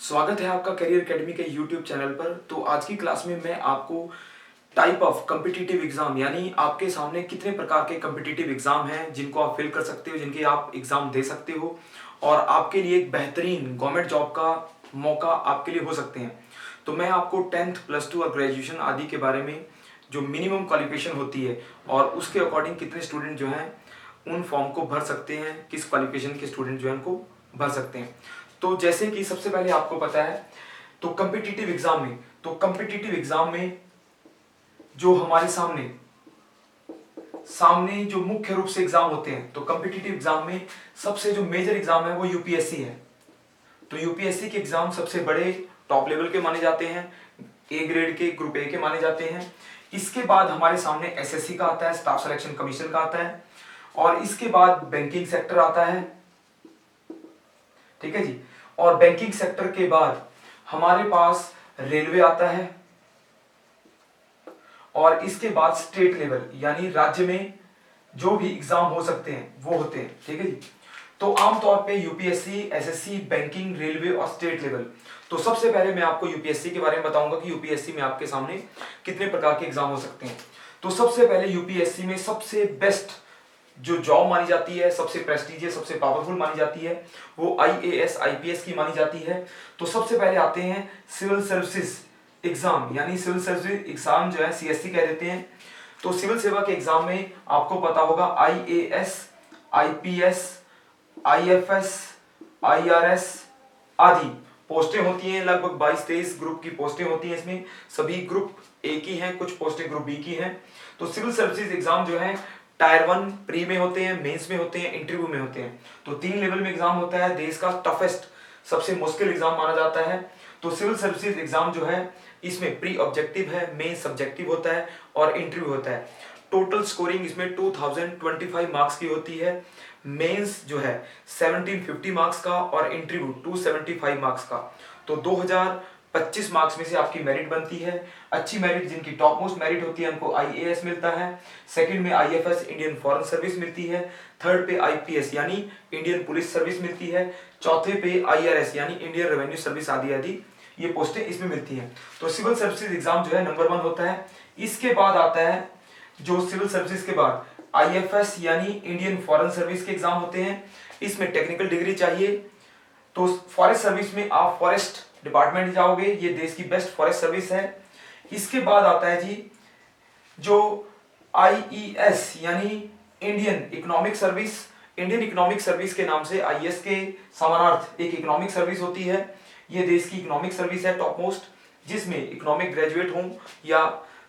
स्वागत है आपका करियर एकेडमी के यूट्यूब चैनल पर। तो आज की क्लास में मैं आपको टाइप ऑफ कम्पिटिटिव एग्जाम यानी आपके सामने कितने प्रकार के कम्पिटिटिव एग्जाम हैं जिनको आप फिल कर सकते हो, जिनके आप एग्जाम दे सकते हो और आपके लिए एक बेहतरीन गवर्नमेंट जॉब का मौका आपके लिए हो सकते हैं। तो मैं आपको 10th +2 और ग्रेजुएशन आदि के बारे में जो मिनिमम क्वालिफिकेशन होती है और उसके अकॉर्डिंग कितने स्टूडेंट जो हैं उन फॉर्म को भर सकते हैं, किस क्वालिफिकेशन के स्टूडेंट जो है उनको भर सकते हैं। तो जैसे कि सबसे पहले आपको पता है तो कम्पिटिटिव एग्जाम में जो हमारे सामने जो मुख्य रूप से एग्जाम होते हैं, तो कम्पिटिटिव एग्जाम में सबसे जो मेजर एग्जाम है वो यूपीएससी है। तो यूपीएससी के एग्जाम सबसे बड़े टॉप लेवल के माने जाते हैं, ए ग्रेड के, ग्रुप ए के माने जाते हैं। इसके बाद हमारे सामने एसएससी का आता है, स्टाफ सिलेक्शन कमीशन का आता है, और इसके बाद बैंकिंग सेक्टर आता है। ठीक है जी। और बैंकिंग सेक्टर के बाद हमारे पास रेलवे आता है और इसके बाद स्टेट लेवल यानी राज्य में जो भी एग्जाम हो सकते हैं वो होते हैं। ठीक है जी। तो आमतौर पे यूपीएससी, एसएससी, बैंकिंग, रेलवे और स्टेट लेवल। तो सबसे पहले मैं आपको यूपीएससी के बारे में बताऊंगा कि यूपीएससी में आपके सामने कितने प्रकार के एग्जाम हो सकते हैं। तो सबसे पहले यूपीएससी में सबसे बेस्ट जो जॉब मानी जाती है, सबसे प्रेस्टिजियस, सबसे पावरफुल मानी जाती है, वो आईएएस आईपीएस की मानी जाती है। तो सबसे पहले आते हैं सिविल सर्विसेज एग्जाम, यानी सिविल सर्विस एग्जाम जो है सीएससी कह देते हैं। तो सिविल सेवा के एग्जाम में आपको पता होगा आईएएस, आईपीएस, आईएफएस, आईआरएस आदि पोस्टें होती हैं। लगभग 22-23 ग्रुप की पोस्टें होती हैं। इसमें सभी ग्रुप ए की हैं, कुछ पोस्टें ग्रुप बी की हैं। तो सिविल सर्विसेज एग्जाम जो है टायर 1 प्री में होते हैं, मेंस में होते हैं, इंटरव्यू में होते हैं। तो 3 लेवल में एग्जाम होता है। देश का टफेस्ट, सबसे मुश्किल एग्जाम माना जाता है। तो सिविल सर्विसेज एग्जाम जो है इसमें प्री ऑब्जेक्टिव है, मेन सब्जेक्टिव होता है और इंटरव्यू होता है। टोटल स्कोरिंग इसमें 2025 मार्क्स की होती है। मेंस जो है 1750 मार्क्स का और इंटरव्यू 275 मार्क्स का। तो 2025 मार्क्स में से आपकी मेरिट बनती है। अच्छी मेरिट, जिनकी टॉप मोस्ट मेरिट होती है, उनको आईएएस मिलता है। सेकंड में आईएफएस इंडियन फॉरेन सर्विस मिलती है। थर्ड पे आईपीएस यानी इंडियन पुलिस सर्विस मिलती है। चौथे पे आईआरएस यानी इंडियन रेवेन्यू सर्विस आदि आदि ये पोस्टें इसमें मिलती हैं। तो सिविल सर्विसेज एग्जाम जो है नंबर 1 होता है। इसके बाद आता है जो सिविल सर्विसेज के बाद आईएफएस यानी इंडियन फॉरेन सर्विस के एग्जाम होते हैं। इसमें टेक्निकल डिग्री चाहिए। तो फॉरेस्ट सर्विस में आप फॉरेस्ट डिपार्टमेंट जाओगे, ये देश की बेस्ट फॉरेस्ट सर्विस है। इसके बाद आता है जी जो आईईएस यानी Indian economic service. Indian economic service के नाम से आईएएस के समानार्थ एक इकोनॉमिक सर्विस होती है। ये देश की इकोनॉमिक सर्विस है टॉप मोस्ट, जिसमें इकोनॉमिक ग्रेजुएट हों या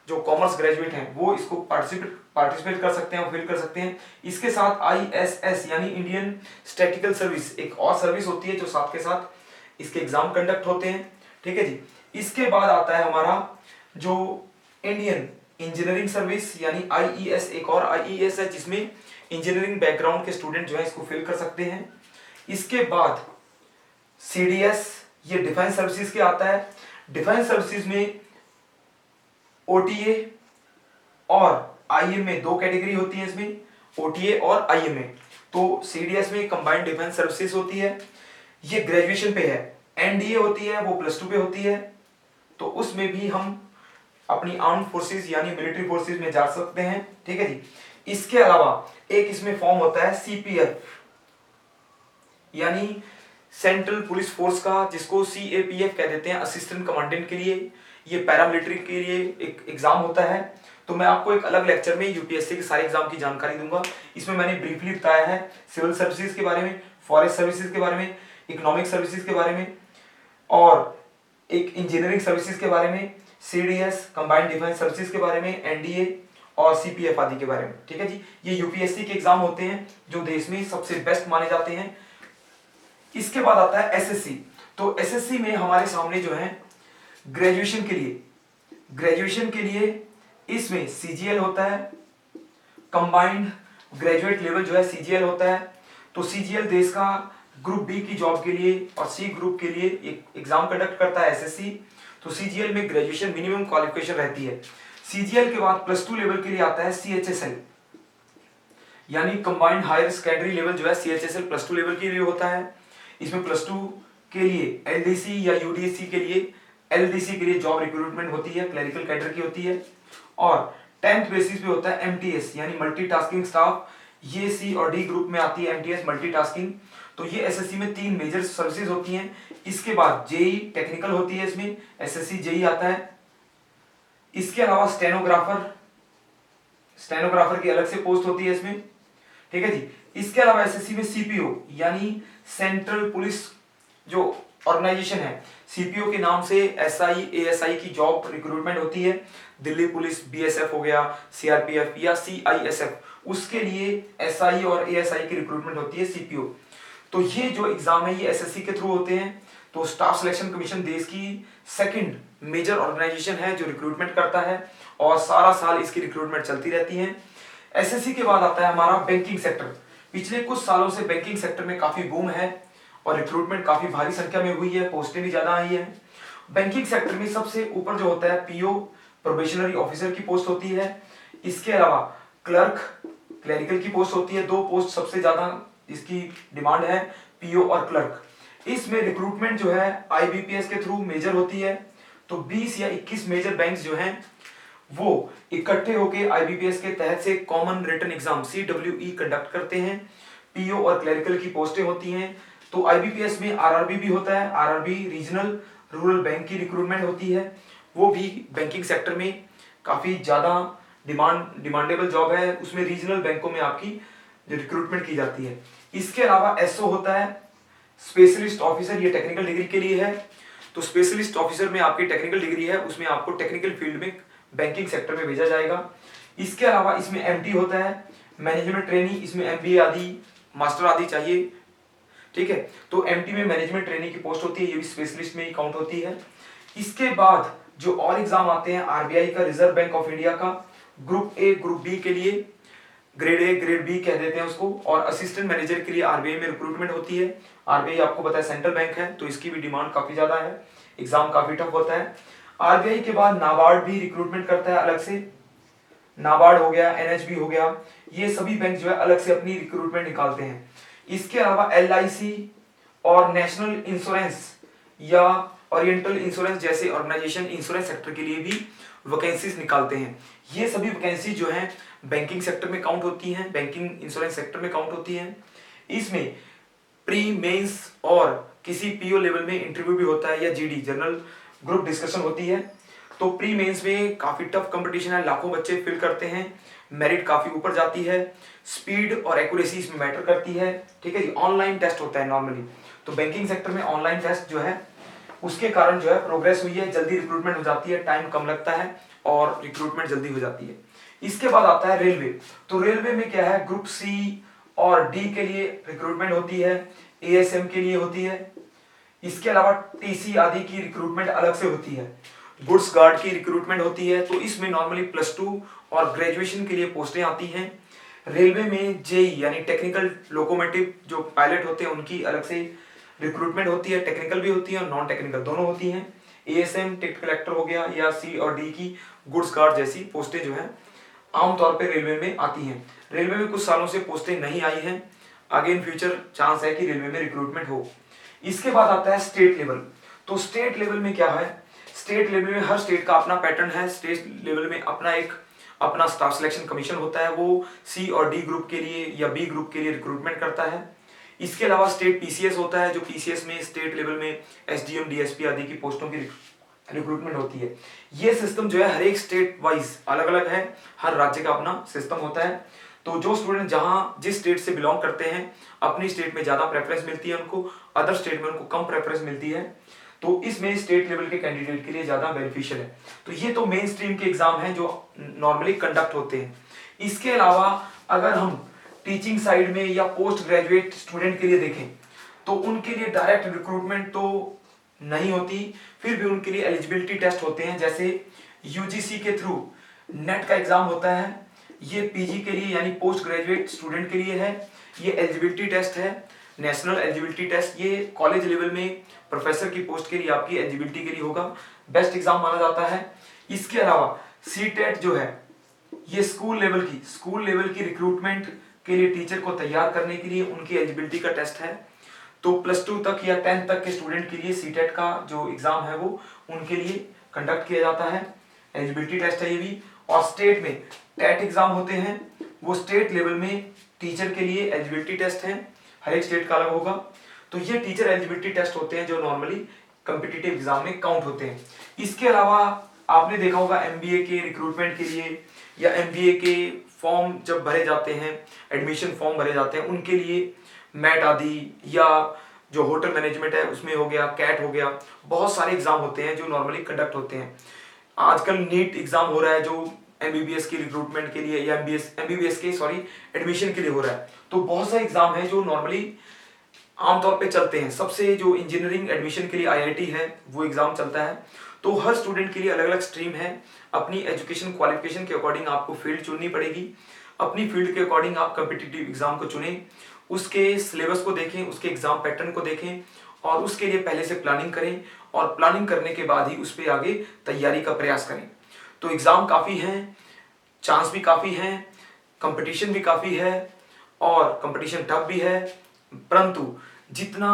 जो कॉमर्स ग्रेजुएट हैं वो इसको पार्टिसिपेट कर सकते हैं, फिल कर सकते हैं। इसके साथ आईएसएस यानी इंडियन स्टैटिस्टिकल सर्विस एक और सर्विस होती है जो साथ के साथ इसके एग्जाम कंडक्ट होते हैं। ठीक है जी। इसके बाद आता है हमारा जो इंडियन इंजीनियरिंग सर्विस यानी आईईएस, एक और आईईएस है जिसमें इंजीनियरिंग बैकग्राउंड के स्टूडेंट जो है इसको फिल कर सकते हैं। इसके बाद सीडीएस, ये डिफेंस सर्विसेज के आता है। डिफेंस सर्विसेज में ओटीए और आईएमए दो कैटेगरी होती है इसमें, ओटीए और आईएमए। तो सीडीएस में कंबाइंड डिफेंस सर्विसेज होती है, ये ग्रेजुएशन पे है। एनडीए होती है वो +2 पे होती है। तो उसमें भी हम अपनी आर्म्ड फोर्सेस यानी मिलिट्री फोर्सेस में जा सकते हैं। ठीक है जी। इसके अलावा एक इसमें फॉर्म होता है सीपीएफ यानी सेंट्रल पुलिस फोर्स का, जिसको सीएपीएफ कह देते हैं, असिस्टेंट कमांडेंट के लिए। ये पैरामिलिट्री के लिए एक एग्जाम होता है। तो मैं आपको एक अलग लेक्चर में यूपीएससी के सारे एग्जाम की जानकारी दूंगा। इसमें मैंने ब्रीफली बताया है सिविल सर्विसेज के बारे में, फॉरेस्ट सर्विसेज के बारे में, इकोनॉमिक सर्विसेज के बारे में और एक इंजीनियरिंग सर्विसेज के बारे में, सीडीएस कंबाइंड डिफेंस सर्विसेज के बारे में, एनडीए और सीपीएफ आदि के बारे में। ठीक है जी। ये यूपीएससी के एग्जाम होते हैं जो देश में सबसे बेस्ट माने जाते हैं। इसके बाद आता है एसएससी। तो एसएससी में हमारे सामने जो है ग्रेजुएशन के लिए इसमें सीजीएल होता है, कंबाइंड ग्रेजुएट लेवल जो है सीजीएल होता है। तो सीजीएल देश का ग्रुप बी की जॉब के लिए और सी ग्रुप के लिए एक एग्जाम कंडक्ट करता है एसएससी। तो सीजीएल में ग्रेजुएशन मिनिमम क्वालिफिकेशन रहती है। सीजीएल के बाद +2 लेवल के लिए आता है सीएचएसएल यानी कंबाइंड हायर सेकेंडरी लेवल जो है सीएचएसएल +2 लेवल के लिए होता है। इसमें +2 के लिए एलडीसी या यूडीएससी के लिए एलडीसी के लिए जॉब रिक्रूटमेंट होती है, क्लरिकल कैडर की होती है। और 10th बेसिस पे होता है एमटीएस यानी मल्टीटास्किंग स्टाफ, ये सी और डी ग्रुप में आती है एमटीएस मल्टीटास्किंग। तो ये एसएससी में 3 मेजर सर्विसेज होती हैं। इसके बाद जेई टेक्निकल होती है, इसमें एसएससी जेई आता है। इसके अलावा स्टेनोग्राफर की अलग से पोस्ट होती है इसमें, ठीक है जी। इसके अलावा एसएससी में सीपीओ यानी सेंट्रल पुलिस जो ऑर्गेनाइजेशन है, सीपीओ के नाम से एसआई एएसआई की जॉब रिक्रूटमेंट होती है। दिल्ली पुलिस, बीएसएफ हो गया, सीआरपीएफ या सीआईएसएफ, उसके लिए एसआई और एएसआई की रिक्रूटमेंट होती है सीपीओ। तो ये जो एग्जाम है ये एसएससी के थ्रू होते हैं। तो स्टाफ सिलेक्शन कमीशन देश की सेकंड मेजर ऑर्गेनाइजेशन है जो रिक्रूटमेंट करता है और सारा साल इसकी रिक्रूटमेंट चलती रहती है। एसएससी के बाद आता है हमारा बैंकिंग सेक्टर। पिछले कुछ सालों से बैंकिंग सेक्टर में काफी बूम है और रिक्रूटमेंट काफी भारी संख्या में हुई है, पोस्टें भी ज्यादा आई है। बैंकिंग सेक्टर में सबसे ऊपर जो होता है पीओ प्रोबेशनरी ऑफिसर की पोस्ट होती है। इसके अलावा क्लर्क क्लरिकल की पोस्ट होती है। 2 पोस्ट सबसे ज्यादा इसकी डिमांड है, पीओ और क्लर्क। इसमें रिक्रूटमेंट जो है आईबीपीएस के थ्रू मेजर होती है। तो 20 या 21 मेजर बैंक्स जो हैं वो इकट्ठे होकर आईबीपीएस के तहत से कॉमन रिटन एग्जाम सीडब्ल्यूई कंडक्ट करते हैं। पीओ और क्लरिकल की पोस्टें होती हैं। तो आईबीपीएस में आरआरबी भी होता है, आरआरबी रीजनल रूरल बैंक की रिक्रूटमेंट होती है, वो भी बैंकिंग सेक्टर में काफी ज्यादा डिमांडेबल जॉब है। उसमें रीजनल बैंकों में आपकी रिक्रूटमेंट की जाती है। इसके अलावा एसओ होता है स्पेशलिस्ट ऑफिसर, ये टेक्निकल डिग्री के लिए है। तो स्पेशलिस्ट ऑफिसर में आपकी टेक्निकल डिग्री है, उसमें आपको टेक्निकल फील्ड में बैंकिंग सेक्टर में भेजा जाएगा। इसके अलावा इसमें एमटी होता है मैनेजमेंट ट्रेनी, इसमें एमबीए आदि मास्टर आदि चाहिए, ठीक है। तो एमटी में मैनेजमेंट ट्रेनी की पोस्ट होती है, ये भी स्पेशलिस्ट में ही काउंट होती है। इसके बाद जो और एग्जाम आते हैं आरबीआई का, रिजर्व बैंक ऑफ इंडिया का, ग्रुप ए ग्रुप बी के लिए, ग्रेड ए ग्रेड बी कह देते हैं उसको, और असिस्टेंट मैनेजर के लिए आरबीआई में रिक्रूटमेंट होती है। आरबीआई आपको पता है सेंट्रल बैंक है, तो इसकी भी डिमांड काफी ज्यादा है, एग्जाम काफी टफ होता है। आरबीआई के बाद नाबार्ड भी रिक्रूटमेंट करता है अलग से, नाबार्ड हो गया, एनएचबी हो गया, ये सभी बैंक जो है अलग से अपनी रिक्रूटमेंट निकालते हैं। इसके अलावा एलआईसी और नेशनल इंश्योरेंस या ओरिएंटल इंश्योरेंस जैसे ऑर्गेनाइजेशन इंश्योरेंस सेक्टर के लिए भी वैकेंसीज निकालते हैं। ये सभी वैकेंसी जो हैं बैंकिंग सेक्टर में काउंट होती हैं, बैंकिंग इंश्योरेंस सेक्टर में काउंट होती हैं। इसमें प्री मेंस और किसी पीओ लेवल में इंटरव्यू भी होता है या जीडी जनरल ग्रुप डिस्कशन होती है। तो प्री मेंस में काफी टफ कंपटीशन है, लाखों बच्चे फिल करते हैं, मेरिट काफी ऊपर जाती है, स्पीड और एक्यूरेसी इसमें मैटर करती है, ठीक है जी। ऑनलाइन टेस्ट होता है नॉर्मली, तो बैंकिंग सेक्टर में ऑनलाइन टेस्ट जो है उसके कारण जो है प्रोग्रेस हुई है, जल्दी रिक्रूटमेंट हो जाती है, टाइम कम लगता है और रिक्रूटमेंट जल्दी हो जाती है। इसके बाद आता है रेलवे। तो रेलवे में क्या है, ग्रुप सी और डी के लिए रिक्रूटमेंट होती है, एएसएम के लिए होती है। इसके अलावा टीसी आदि की रिक्रूटमेंट अलग से होती है, गुड्स गार्ड की रिक्रूटमेंट होती है। तो इसमें नॉर्मली +2 और ग्रेजुएशन के लिए पोस्टें आती हैं। रेलवे में जेई यानी टेक्निकल लोकोमोटिव जो पायलट होते हैं उनकी अलग से रिक्रूटमेंट होती है, टेक्निकल भी होती है और नॉन टेक्निकल दोनों होती हैं। एएसएम टिकट कलेक्टर हो गया या सी और डी की गुड्स गार्ड जैसी पोस्टें जो है आमतौर पर रेलवे में आती हैं। रेलवे में कुछ सालों से पोस्टें नहीं आई हैं, आगे इन फ्यूचर चांस है कि रेलवे में रिक्रूटमेंट हो। इसके बाद आता है स्टेट लेवल। तो स्टेट लेवल में क्या है, स्टेट लेवल में हर स्टेट का अपना पैटर्न है। स्टेट लेवल में अपना स्टाफ सिलेक्शन कमीशन होता है, वो सी और डी ग्रुप के लिए या बी ग्रुप के लिए रिक्रूटमेंट करता है। इसके अलावा स्टेट पीसीएस होता है, जो पीसीएस में स्टेट लेवल में एसडीएम डीएसपी आदि की पोस्टों की रिक्रूटमेंट होती है। ये सिस्टम जो है हर एक स्टेट वाइज अलग अलग है, हर राज्य का अपना सिस्टम होता है। तो जो स्टूडेंट जिस स्टेट से बिलोंग करते हैं, अपनी स्टेट में ज्यादा प्रेफरेंस मिलती है उनको, अदर स्टेट में उनको कम प्रेफरेंस मिलती है। तो इसमें स्टेट लेवल के कैंडिडेट के लिए ज्यादा बेनिफिशियल है। तो ये तो मेन स्ट्रीम के एग्जाम हैं जो नॉर्मली कंडक्ट होते हैं। इसके अलावा अगर हम टीचिंग साइड में या पोस्ट ग्रेजुएट स्टूडेंट के लिए देखें तो उनके लिए डायरेक्ट रिक्रूटमेंट तो नहीं होती, फिर भी उनके लिए एलिजिबिलिटी टेस्ट होते हैं। जैसे यूजीसी के थ्रू नेट का एग्जाम होता है, ये पीजी के लिए यानी पोस्ट ग्रेजुएट स्टूडेंट के लिए है। ये एलिजिबिलिटी टेस्ट है, नेशनल एलिजिबिलिटी टेस्ट, ये कॉलेज लेवल में प्रोफेसर की पोस्ट के लिए आपकी एलिजिबिलिटी के लिए होगा, बेस्ट एग्जाम माना जाता है। इसके अलावा सीटेट जो है ये स्कूल लेवल की रिक्रूटमेंट के लिए टीचर को तैयार करने के लिए उनकी एलिजिबिलिटी का टेस्ट है। तो +2 तक या 10th तक के स्टूडेंट के लिए सीटेट का जो एग्जाम है वो उनके लिए कंडक्ट किया जाता है, एलिजिबिलिटी टेस्ट है ये भी। और स्टेट में टेट एग्जाम होते हैं, वो स्टेट लेवल में टीचर के लिए एलिजिबिलिटी टेस्ट है, हर एक स्टेट का अलग होगा। तो ये टीचर एलिजिबिलिटी टेस्ट होते हैं जो नॉर्मली कॉम्पिटिटिव एग्जाम में काउंट होते हैं। इसके अलावा आपने देखा होगा एमबीए के रिक्रूटमेंट के लिए या एमबीए के फॉर्म जब भरे जाते हैं, एडमिशन फॉर्म भरे जाते हैं, उनके लिए मैट आदि या जो होटल मैनेजमेंट है उसमें हो गया, कैट हो गया, बहुत सारे एग्जाम होते हैं जो नॉर्मली कंडक्ट होते हैं। आजकल नीट एग्जाम हो रहा है जो एमबीबीएस के रिक्रूटमेंट के लिए या एमबीबीएस के एडमिशन के लिए हो रहा है। तो बहुत सारे एग्जाम है जो नॉर्मली आमतौर पे चलते हैं। सबसे जो इंजीनियरिंग एडमिशन के लिए आईआईटी है वो एग्जाम चलता है। तो हर स्टूडेंट के लिए अलग अलग स्ट्रीम है, अपनी एजुकेशन क्वालिफिकेशन के अकॉर्डिंग आपको फील्ड चुननी पड़ेगी। अपनी फील्ड के अकॉर्डिंग आप कॉम्पिटिटिव एग्जाम को चुनें, उसके सिलेबस को देखें, उसके एग्जाम पैटर्न को देखें और उसके लिए पहले से प्लानिंग करें और प्लानिंग करने के बाद ही उस पर आगे तैयारी का प्रयास करें। तो एग्जाम काफ़ी हैं, चांस भी काफ़ी हैं, कंपटीशन भी काफ़ी है और कंपटीशन टफ भी है, परंतु जितना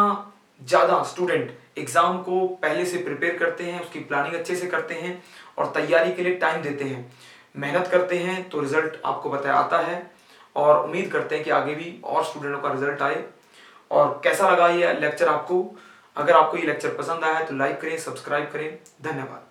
ज़्यादा स्टूडेंट एग्ज़ाम को पहले से प्रिपेयर करते हैं, उसकी प्लानिंग अच्छे से करते हैं और तैयारी के लिए टाइम देते हैं, मेहनत करते हैं, तो रिजल्ट आपको बताया आता है। और उम्मीद करते हैं कि आगे भी और स्टूडेंटों का रिजल्ट आए। और कैसा लगा ये लेक्चर आपको? अगर आपको ये लेक्चर पसंद आया है तो लाइक करें, सब्सक्राइब करें। धन्यवाद।